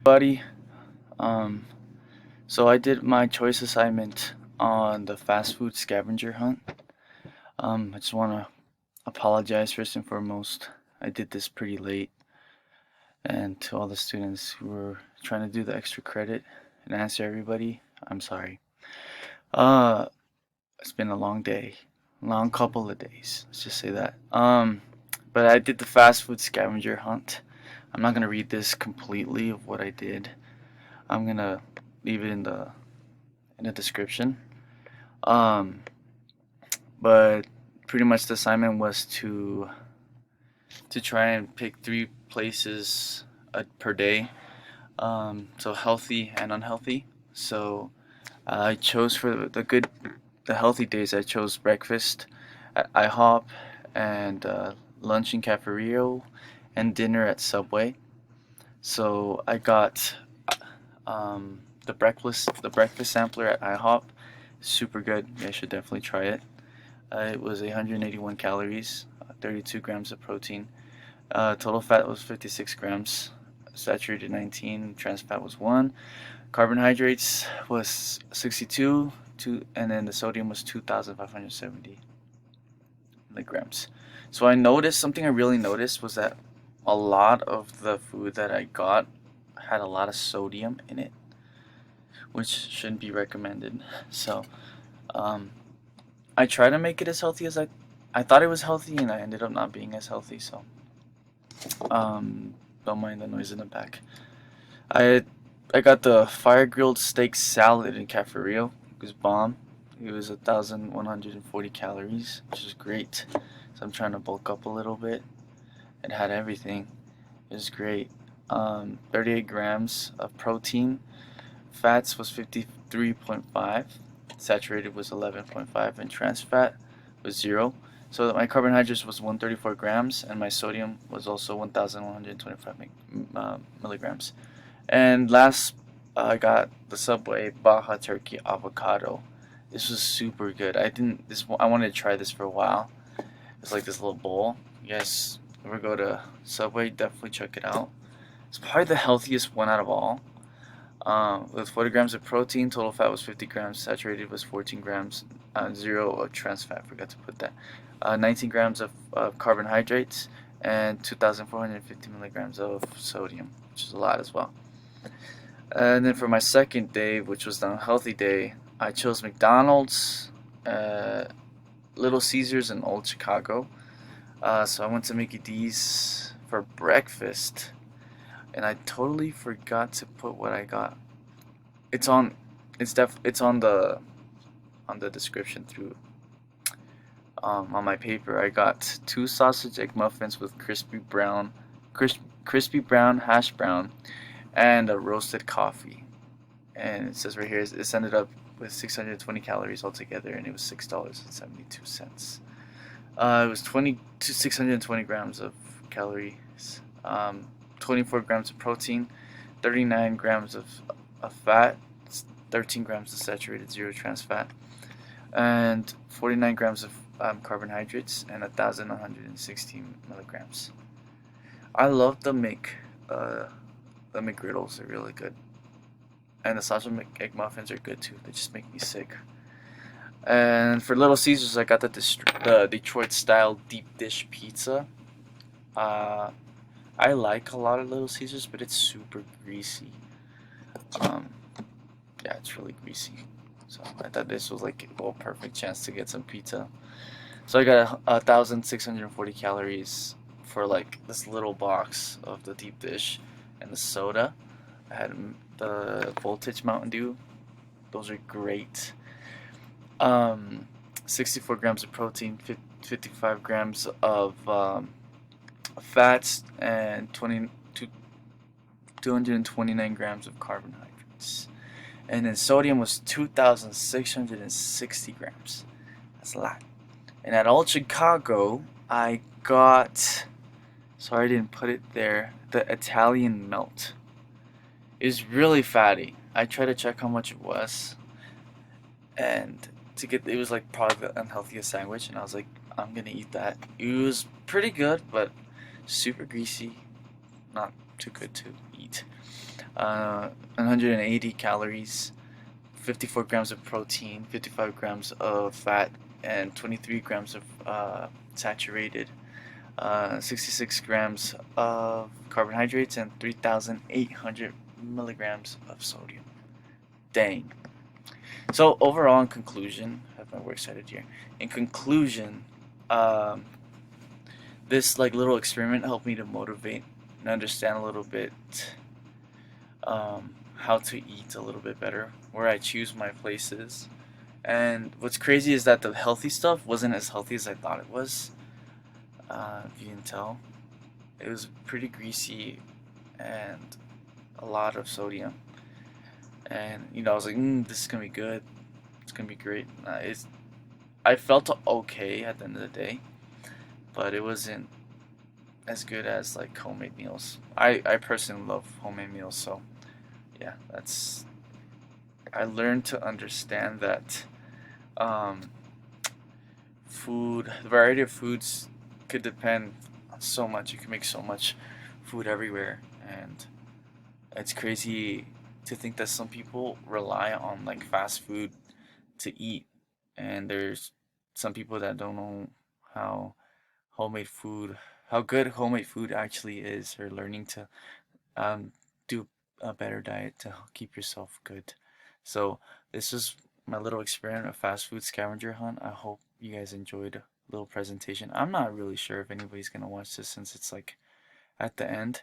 Buddy, um, so I did my choice assignment on the fast food scavenger hunt. I just want to apologize first and foremost. I did this pretty late, and to all the students who were trying to do the extra credit and answer everybody, I'm sorry. Uh, it's been a long day, long couple of days. Let's just say that. But I did the fast food scavenger hunt. I'm not gonna read this completely of what I did. I'm gonna leave it in the description. Um, but pretty much the assignment was to try and pick three places per day. So healthy and unhealthy. So I chose for the healthy days. I chose breakfast at IHOP and lunch in Cafe Rio and dinner at Subway. So I got the breakfast sampler at IHOP. Super good. You guys should definitely try it. It was 181 calories, 32 grams of protein. Total fat was 56 grams, saturated 19, trans fat was 1. Carbohydrates was 62, and then the sodium was 2,570 milligrams. So I noticed something I really noticed was that a lot of the food that I got had a lot of sodium in it, which shouldn't be recommended. So um, I try to make it as healthy as I thought it was healthy, and I ended up not being as healthy. So don't mind the noise in the back. I I got the fire grilled steak salad in Cafe Rio. It was bomb. It was 1,140 calories, which is great. So I'm trying to bulk up a little bit. It had everything. It was great. 38 grams of protein. Fats was 53.5. Saturated was 11.5, and trans fat was 0. So my carbohydrates was 134 grams, and my sodium was also 1,125 milligrams. And last, I got the Subway Baja Turkey Avocado. This was super good. I wanted to try this for a while. It's like this little bowl. You guys ever go to Subway? Definitely check it out. It's probably the healthiest one out of all. With 40 grams of protein, total fat was 50 grams, saturated was 14 grams, 0 of trans fat, forgot to put that. 19 grams of carbohydrates, and 2,450 milligrams of sodium, which is a lot as well. And then for my second day, which was the healthy day, I chose McDonald's, uh, Little Caesars, and Old Chicago. So I went to Mickey D's for breakfast, and I totally forgot to put what I got. It's on, it's on the description through on my paper. I got two sausage egg muffins with crispy brown hash brown, and a roasted coffee. And it says right here, it's ended up with 620 calories altogether, and it was $6.72. It was 20 to 620 grams of calories, 24 grams of protein, 39 grams of fat, 13 grams of saturated zero trans fat, and 49 grams of carbohydrates, and 1,116 milligrams. I love the McGriddles. They're really good. And the sausage egg muffins are good too. They just make me sick. And for Little Caesars, I got the Detroit style deep dish pizza. Uh, I like a lot of Little Caesars, but it's super greasy. Um, yeah, it's really greasy. So I thought this was like a perfect chance to get some pizza. So I got 1,640 calories for like this little box of the deep dish and the soda. I had the Voltage Mountain Dew. Those are great. Um, 64 grams of protein, 55 grams of fats, and 229 grams of carbohydrates. And then sodium was 2,660 grams. That's a lot. And at Old Chicago, I got, sorry I didn't put it there, the Italian melt. It was really fatty. I tried to check how much it was, and it was like probably the unhealthiest sandwich, and I was like, I'm gonna eat that. It was pretty good, but super greasy, not too good to eat. 180 calories, 54 grams of protein, 55 grams of fat, and 23 grams of saturated, 66 grams of carbohydrates, and 3,800 milligrams of sodium. Dang. So overall, in conclusion, I have my works cited here. In conclusion, um, this like little experiment helped me to motivate and understand a little bit how to eat a little bit better, where I choose my places. And what's crazy is that the healthy stuff wasn't as healthy as I thought it was. If you can tell, it was pretty greasy and a lot of sodium. And I was like, this is gonna be good. It's gonna be great. I felt okay at the end of the day, but it wasn't as good as like homemade meals. I personally love homemade meals, so yeah, that's I learned to understand that um, the variety of foods could depend on so much. You can make so much food everywhere, and it's crazy to think that some people rely on like fast food to eat, and there's some people that don't know how homemade food, how good homemade food actually is, or learning to um, do a better diet to keep yourself good. So this is my little experiment of fast food scavenger hunt. I hope you guys enjoyed a little presentation. I'm not really sure if anybody's gonna watch this since it's like at the end,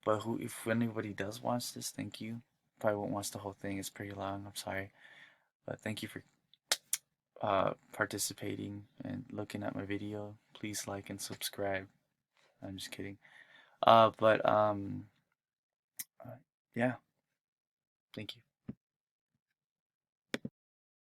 but if anybody does watch this, thank you. Probably won't watch the whole thing. It's pretty long. I'm sorry, but thank you for participating and looking at my video. Please like and subscribe. I'm just kidding. But uh, yeah, thank you.